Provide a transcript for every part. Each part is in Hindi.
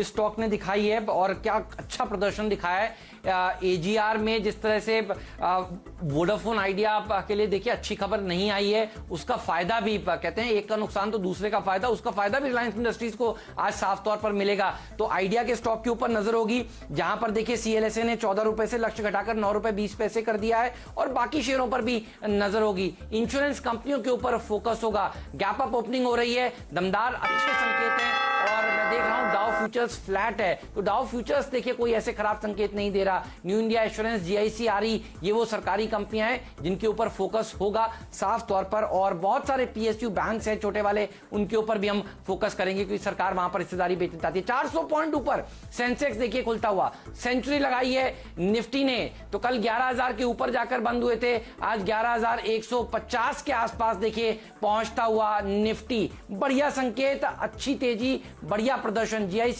स्टॉक ने दिखाई है और क्या अच्छा प्रदर्शन दिखाया है। एजीआर में जिस तरह से वोडाफोन आइडिया के लिए देखिए अच्छी खबर नहीं आई है, उसका फायदा भी कहते हैं एक का नुकसान तो दूसरे का फायदा, उसका फायदा भी रिलायंस इंडस्ट्रीज को आज साफ तौर पर मिलेगा। तो आइडिया के स्टॉक के ऊपर नजर होगी, जहां पर देखिए सीएलएसए ने 14 रुपए से लक्ष्य घटाकर 9 रुपए 20 पैसे कर दिया है और बाकी शेयरों पर भी नजर होगी। इंश्योरेंस कंपनियों के ऊपर फोकस होगा। गैप अप ओपनिंग हो रही है, दमदार अच्छे संकेत हैं और मैं देख रहा हूं डाउ फ्यूचर्स फ्लैट है, तो डाउ फ्यूचर्स देखिए कोई ऐसे खराब संकेत नहीं दे रहा। न्यू इंडिया एश्योरेंस, जीआईसी, ये वो सरकारी कंपनियां हैं जिनके ऊपर फोकस होगा साफ तौर पर, और बहुत सारे पीएसयू बैंक्स हैं छोटे वाले, उनके ऊपर भी हम फोकस करेंगे क्योंकि सरकार वहां पर हिस्सेदारी बेचना चाहती है। 400 पॉइंट ऊपर सेंसेक्स देखिए खुलता हुआ, सेंचुरी लगाई है निफ्टी ने, तो कल 11,000 के ऊपर जाकर बंद हुए थे, आज 11,150 के आसपास देखिए पहुंचता हुआ निफ्टी। बढ़िया संकेत, अच्छी तेजी, बढ़िया प्रदर्शन। जीआईसी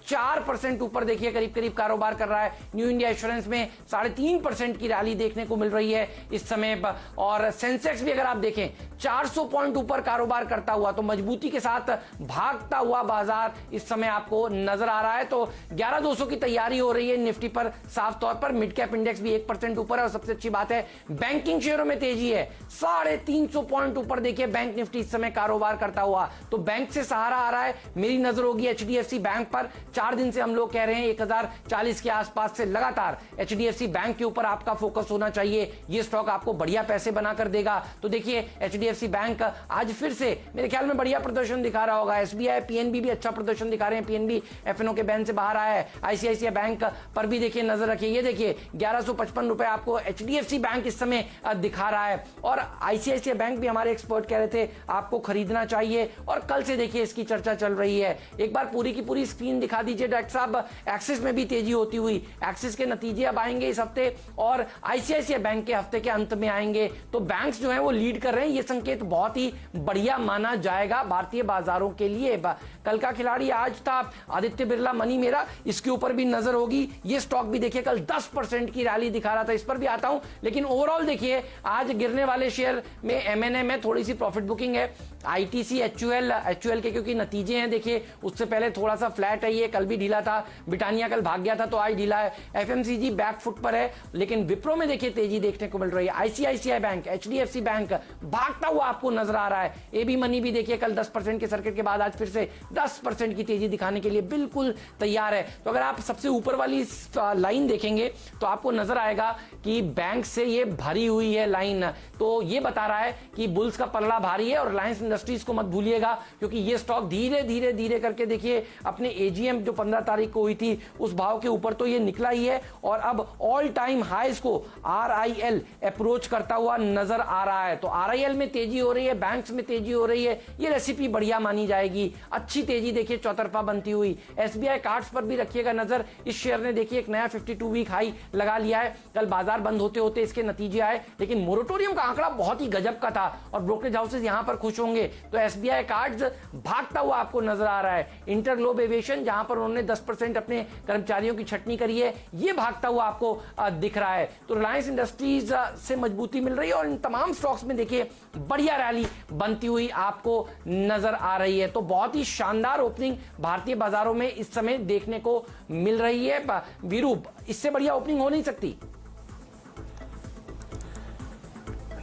4% ऊपर देखिए करीब करीब कारोबार कर रहा है। न्यू इंडिया एश्योरेंस में 3.5% की रैली देखने को मिल रही है इस समय, और सेंसेक्स भी अगर आप देखें 400 पॉइंट ऊपर कारोबार करता हुआ, तो मजबूती के साथ भागता हुआ बाजार इस समय आपको नजर आ रहा है। तो 11,200 की तैयारी हो रही है निफ्टी पर साफ तौर पर। मिड कैप इंडेक्स भी 1% ऊपर है और सबसे अच्छी बात है बैंकिंग शेयरों में तेजी है, 350 पॉइंट ऊपर देखिए बैंक निफ्टी इस समय कारोबार करता हुआ। तो बैंक से सहारा आ रहा है, मेरी नजर होगी एचडीएफसी बैंक पर। 4 दिन से हम लोग कह रहे हैं 1040 के आसपास से लगातार एचडीएफसी बैंक के ऊपर आपका फोकस होना चाहिए, ये स्टॉक आपको बढ़िया पैसे बनाकर देगा। तो देखिए एचडीएफसी बैंक आज फिर से मेरे ख्याल में बढ़िया प्रदर्शन दिखा रहा होगा। एसबीआई, पीएनबी भी अच्छा प्रदर्शन दिखा रहे हैं, पीएनबी एफएनओ के बैन से बाहर आया है। आईसीआईसीआई बैंक पर भी देखिए नजर रखिए, ये देखिए 1155 रुपए आपको एचडीएफसी बैंक इस समय दिखा रहा है। और आईसीआईसीआई बैंक भी हमारे एक्सपर्ट कह रहे थे आपको खरीदना चाहिए, और कल से देखिए इसकी चर्चा चल रही है। एक बार पूरी की पूरी स्क्रीन दिखा दीजिए डॉक्टर साहब। एक्सिस में भी तेजी होती हुई, एक्सिस के नतीजे अब आएंगे इस हफ्ते और आईसीआईसीआई बैंक के हफ्ते के अंत में आएंगे। तो बैंक्स जो है वो लीड कर रहे हैं, ये संकेत बहुत ही बढ़िया माना जाएगा भारतीय बाजारों के लिए। कल का खिलाड़ी आज था आदित्य बिरला मनी मेरा, इसके ऊपर भी नजर होगी। ये स्टॉक भी देखिए कल 10% की रैली दिखा रहा था, इस पर भी आता हूं। लेकिन ओवरऑल देखिए आज गिरने वाले शेयर में एमएनए में थोड़ी सी प्रॉफिट बुकिंग है। आईटीसी, एचयूएल के क्योंकि नतीजे हैं देखिए, उससे पहले थोड़ा सा फ्लैट है, ये कल भी ढीला था। ब्रिटानिया कल भाग गया था तो आज ढीला है। एफएमसीजी बैक फुट पर है, लेकिन विप्रो में देखिए तेजी देखने को मिल रही है। आईसीआईसीआई बैंक, एचडीएफसी बैंक भागता हुआ आपको नजर आ रहा है। एबी मनी भी देखिए कल 10% के सर्किट के बाद आज फिर से 10% की तेजी दिखाने के लिए बिल्कुल तैयार है। तो अगर आप सबसे ऊपर वाली लाइन देखेंगे तो आपको नजर आएगा कि बैंक से ये भरी हुई है लाइन, तो ये बता रहा है कि बुल्स का पलड़ा भारी है। और रिलायंस इंडस्ट्रीज को मत भूलिएगा क्योंकि ये स्टॉक धीरे धीरे धीरे करके देखिए अपने एजीएम जो 15 तारीख को हुई थी उस भाव के ऊपर तो ये निकला ही है, और अब ऑल टाइम हाईज को आरआईएल अप्रोच करता हुआ नजर आ रहा है। तो आरआईएल में तेजी हो रही है, बैंक्स में तेजी हो रही है, ये रेसिपी बढ़िया मानी जाएगी। अच्छी तेजी देखिए चौतरफा बनती हुई। एसबीआई कार्ड्स पर भी रखिएगा नजर, इस शेयर ने देखिए एक नया 52 वीक हाई लगा लिया है। कल बाजार बंद होते होते इसके नतीजे आए, लेकिन मोरेटोरियम का आंकड़ा बहुत ही गजब का था और ब्रोकरेज हाउसेस यहां पर खुश होंगे। तो एसबीआई कार्ड्स भागता हुआ आपको नजर आ रहा है। इंटरग्लोब एविएशन जहां पर उन्होंने 10% अपने कर्मचारियों की छटनी करी है, ये भागता हुआ आपको दिख रहा है। तो रिलायंस इंडस्ट्रीज से मजबूती मिल रही है और इन तमाम स्टॉक्स में देखिए बढ़िया रैली बनती हुई आपको नजर आ रही है। तो बहुत ही शानदार ओपनिंग भारतीय बाजारों में इस समय देखने को मिल रही है। वीरू, इससे बढ़िया ओपनिंग हो नहीं सकती।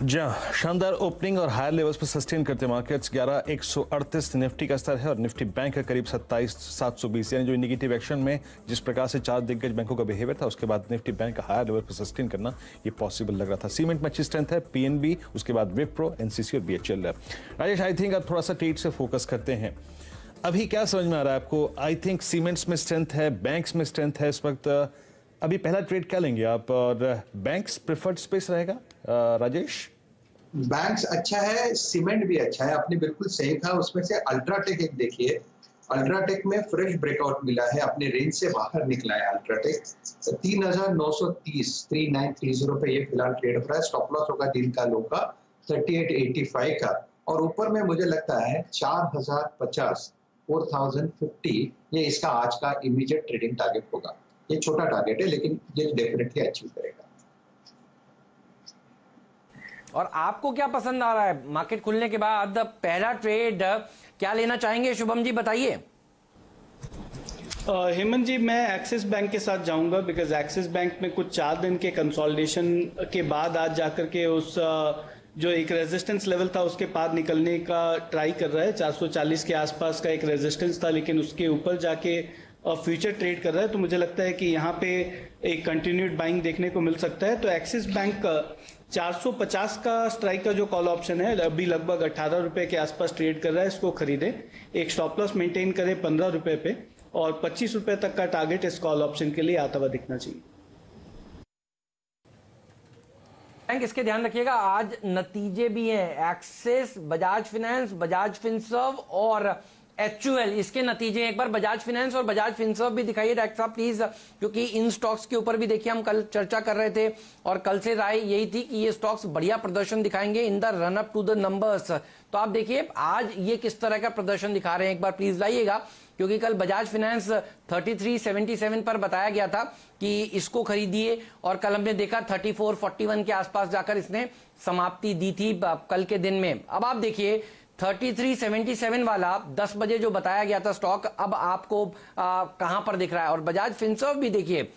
जहां शानदार ओपनिंग और हायर लेवल्स पर सस्टेन करते मार्केट्स 11,138 निफ्टी का स्तर है और निफ्टी बैंक का करीब 27,720, यानी जो नेगेटिव एक्शन में जिस प्रकार से 4 दिग्गज बैंकों का बिहेवियर था उसके बाद निफ्टी बैंक का हायर लेवल पर सस्टेन करना ये पॉसिबल लग रहा था। सीमेंट में अच्छी स्ट्रेंथ है, पीएनबी, उसके बाद विप्रो, एनसीसी और बीएचएल है। राजेश, आई थिंक आप थोड़ा सा ट्रेड से फोकस करते हैं, अभी क्या समझ में आ रहा है आपको? आई थिंक सीमेंट्स में स्ट्रेंथ है, बैंक्स में स्ट्रेंथ है इस वक्त, अभी पहला ट्रेड क्या लेंगे आप? और बैंक्स प्रेफर्ड स्पेस रहेगा राजेश? बैंक्स अच्छा है, सीमेंट भी अच्छा है, आपने बिल्कुल सही कहा। उसमें से अल्ट्राटेक एक देखिए, अल्ट्राटेक में फ्रेश ब्रेकआउट मिला है, अपने रेंज से बाहर निकला है अल्ट्राटेक। 3930 पे ये फिलहाल ट्रेड हो रहा है। स्टॉप लॉस होगा दिन का लो का 3885 का, और ऊपर में मुझे लगता है 4050 4050 ये इसका आज का इमीडिएट ट्रेडिंग टारगेट होगा। ये छोटा टारगेट है लेकिन ये डेफिनेटली अचीव करेगा। और आपको क्या पसंद आ रहा है मार्केट खुलने के बाद पहला ट्रेड क्या लेना चाहेंगे? शुभम जी बताइए। हेमंत जी, मैं एक्सिस बैंक के साथ जाऊंगा बिकॉज एक्सिस बैंक में कुछ 4 दिन के कंसोलिडेशन के बाद आज जाकर के उस जो एक रेजिस्टेंस लेवल था उसके पार निकलने का ट्राई कर रहा है। 440 के आसपास का एक रेजिस्टेंस था, लेकिन उसके ऊपर जाके फ्यूचर ट्रेड कर रहा है। तो मुझे लगता है कि यहाँ पे एक कंटिन्यूड बाइंग देखने को मिल सकता है। तो एक्सिस बैंक 450 का स्ट्राइक का जो कॉल ऑप्शन है अभी लगभग 18 रुपए के आसपास ट्रेड कर रहा है, इसको खरीदें। एक स्टॉप लॉस मेंटेन करें 15 रुपए पे, और 25 रुपए तक का टारगेट इस कॉल ऑप्शन के लिए आता हुआ दिखना चाहिए। बैंक इसके ध्यान रखिएगा, आज नतीजे भी हैं। Axis, Bajaj finance, Bajaj Finserv और HUL, इसके नतीजे एक बार बजाज फाइनेंस और बजाज फिनसर्व भी दिखाइए डायरेक्टर साहब प्लीज, क्योंकि इन स्टॉक्स के ऊपर भी देखिए हम कल चर्चा कर रहे थे और कल से राय यही थी कि ये स्टॉक्स बढ़िया प्रदर्शन दिखाएंगे in the run up to the numbers. तो आप देखिए आज ये किस तरह का प्रदर्शन दिखा रहे हैं, एक बार प्लीज लाइएगा, क्योंकि कल बजाज फाइनेंस 3377 पर बताया गया था कि इसको खरीदिए, और कल हमने देखा 3441 के आसपास जाकर इसने समाप्ति दी थी कल के दिन में। अब आप देखिए 3377 वाला 10 बजे जो बताया गया था स्टॉक, अब आपको कहां पर दिख रहा है। और बजाज फिनसर्व भी देखिए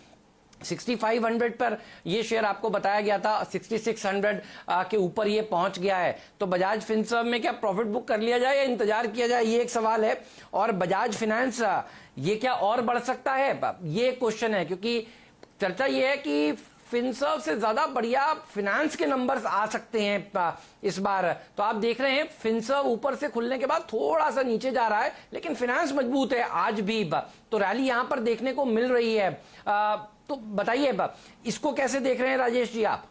6500 पर ये शेयर आपको बताया गया था, 6600 के ऊपर ये पहुंच गया है। तो बजाज फिनसर्व में क्या प्रॉफिट बुक कर लिया जाए या इंतजार किया जाए, ये एक सवाल है। और बजाज फाइनेंस ये क्या और बढ़ सकता है, ये क्वेश्चन है, क्योंकि चर्चा ये है कि फिनसर्व से ज्यादा बढ़िया फाइनेंस के नंबर्स आ सकते हैं इस बार। तो आप देख रहे हैं फिनसर्व ऊपर से खुलने के बाद थोड़ा सा नीचे जा रहा है, लेकिन फाइनेंस मजबूत है आज भी। तो रैली यहां पर देखने को मिल रही है। तो बताइए इसको कैसे देख रहे हैं राजेश जी आप?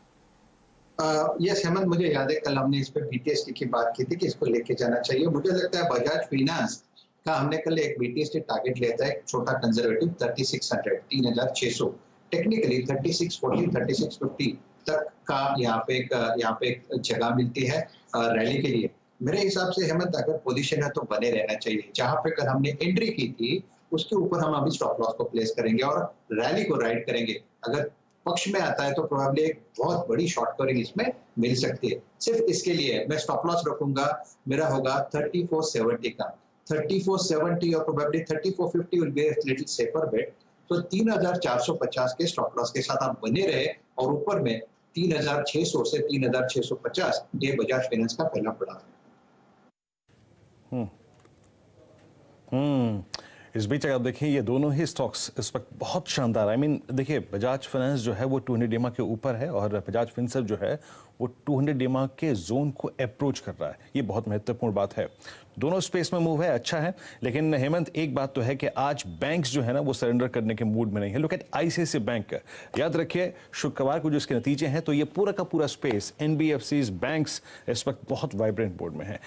यस हेमंत, मुझे याद है कल हमने इस पे BTST की बात की थी कि इसको लेके जाना चाहिए। मुझे लगता है बजाज फाइनेंस का हमने कल एक BTST टारगेट लिया था, एक छोटा कंजर्वेटिव 3600, 3600, टेक्निकली 3640, 3650 तक का यहाँ पे एक जगह मिलती है रैली के लिए। मेरे हिसाब से हेमंत अगर पोजीशन है तो बने रहना चाहिए। जहां पे कल हमने एंट्री की थी उसके ऊपर हम अभी स्टॉप लॉस को प्लेस करेंगे और रैली को राइड करेंगे। अगर पक्ष में आता है तो प्रोबेबली एक बहुत बड़ी शॉर्ट कवरिंग इसमें मिल सकती है। सिर्फ इसके लिए मैं स्टॉप लॉस रखूंगा, मेरा होगा 3470 का, 3470 और probably 3450 will be a little safer bet. तो 3450 के स्टॉप लॉस के साथ आप बने रहे, और ऊपर में 3600 से 3650 ये बजाज फाइनेंस का पहला पड़ाव है। इस बीच अगर देखिए ये दोनों ही स्टॉक्स इस वक्त बहुत शानदार, आई मीन देखिए बजाज फाइनेंस जो है वो 200 DMA के ऊपर है और बजाज फिनसर्व जो है वो 200 DMA के जोन को अप्रोच कर रहा है। ये बहुत महत्वपूर्ण बात है। दोनों स्पेस में मूव है, अच्छा है। लेकिन हेमंत एक बात तो है कि आज बैंक्स जो है ना वो सरेंडर करने के मूड में नहीं है। लुक एट ICICI बैंक, याद रखिए शुक्रवार को जो इसके नतीजे हैं तो ये पूरा का पूरा स्पेस NBFCs बैंक्स इस वक्त बहुत वाइब्रेंट मोड में है।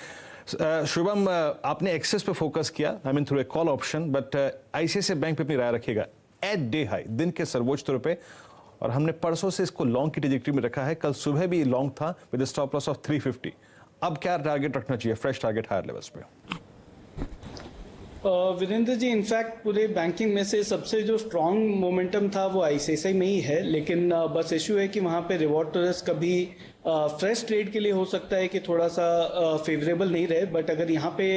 शुभम, आपने एक्सेस पे फोकस किया, I mean through a call option, but ICICI bank पे अपनी राय रखिएगा एट डे हाई, दिन के सर्वोच्च तौर पे, और हमने परसों से इसको लॉन्ग की ट्रेजेक्टरी में रखा है। कल सुबह भी लॉन्ग था विद स्टॉप लॉस ऑफ 350। अब क्या टारगेट रखना चाहिए, फ्रेश टारगेट हायर लेवल्स पे? वीरेंद्र जी, इनफैक्ट पूरे बैंकिंग में से सबसे जो स्ट्रॉन्ग मोमेंटम था वो ICICI में ही है, लेकिन बस इशू है कि वहाँ पे रिवॉर्ड टू रिस्क कभी फ्रेश ट्रेड के लिए हो सकता है कि थोड़ा सा फेवरेबल नहीं रहे। बट अगर यहाँ पे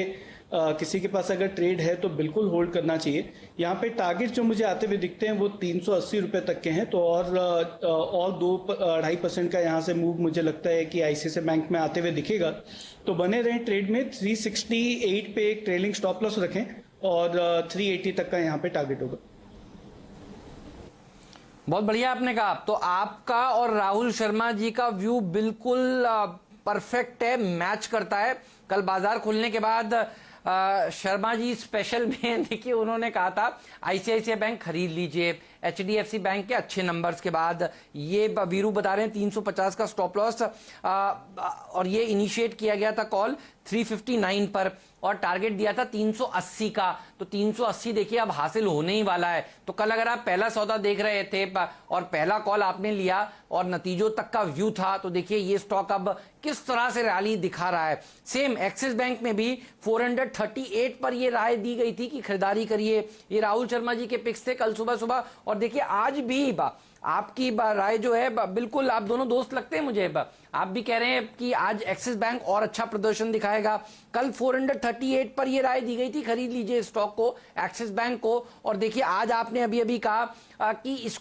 किसी के पास अगर ट्रेड है तो बिल्कुल होल्ड करना चाहिए। यहाँ पे टारगेट जो मुझे आते हुए दिखते हैं वो 380 रुपये तक के हैं। तो और 2-2.5% का यहाँ से मूव मुझे लगता है कि ICICI बैंक में आते हुए दिखेगा। तो बने रहें ट्रेड में। 368 पे एक ट्रेलिंग स्टॉप लॉस रखें और 380 तक का यहाँ पे टारगेट होगा। बहुत बढ़िया आपने कहा। तो आपका और राहुल शर्मा जी का व्यू बिल्कुल परफेक्ट है, मैच करता है। कल बाजार खुलने के बाद शर्मा जी स्पेशल में देखिए उन्होंने कहा था ICICI बैंक खरीद लीजिए, HDFC बैंक के अच्छे नंबर्स के बाद। ये वीरू बता रहे हैं 350 का स्टॉप लॉस, और ये इनिशिएट किया गया था कॉल 359 पर, और टारगेट दिया था 380 का। तो 380 देखिए अब हासिल होने ही वाला है। तो कल अगर आप पहला सौदा देख रहे थे और पहला कॉल आपने लिया और नतीजों तक का व्यू था, तो देखिए ये स्टॉक अब किस तरह से रैली दिखा रहा है। सेम एक्सिस बैंक में भी 438 पर ये राय दी गई थी कि खरीदारी करिए। ये राहुल शर्मा जी के पिक्स थे कल सुबह, और देखिए आज भी आपकी राय जो है बिल्कुल, आप दोनों दोस्त लगते हैं मुझे। आप भी कह रहे हैं कि आज एक्सिस बैंक और अच्छा प्रदर्शन दिखाएगा। कल 438 पर ये राय दी गई थी खरीद लीजिए स्टॉक को, एक्सिस बैंक को, और देखिए आज आपने अभी अभी कहा कि इसको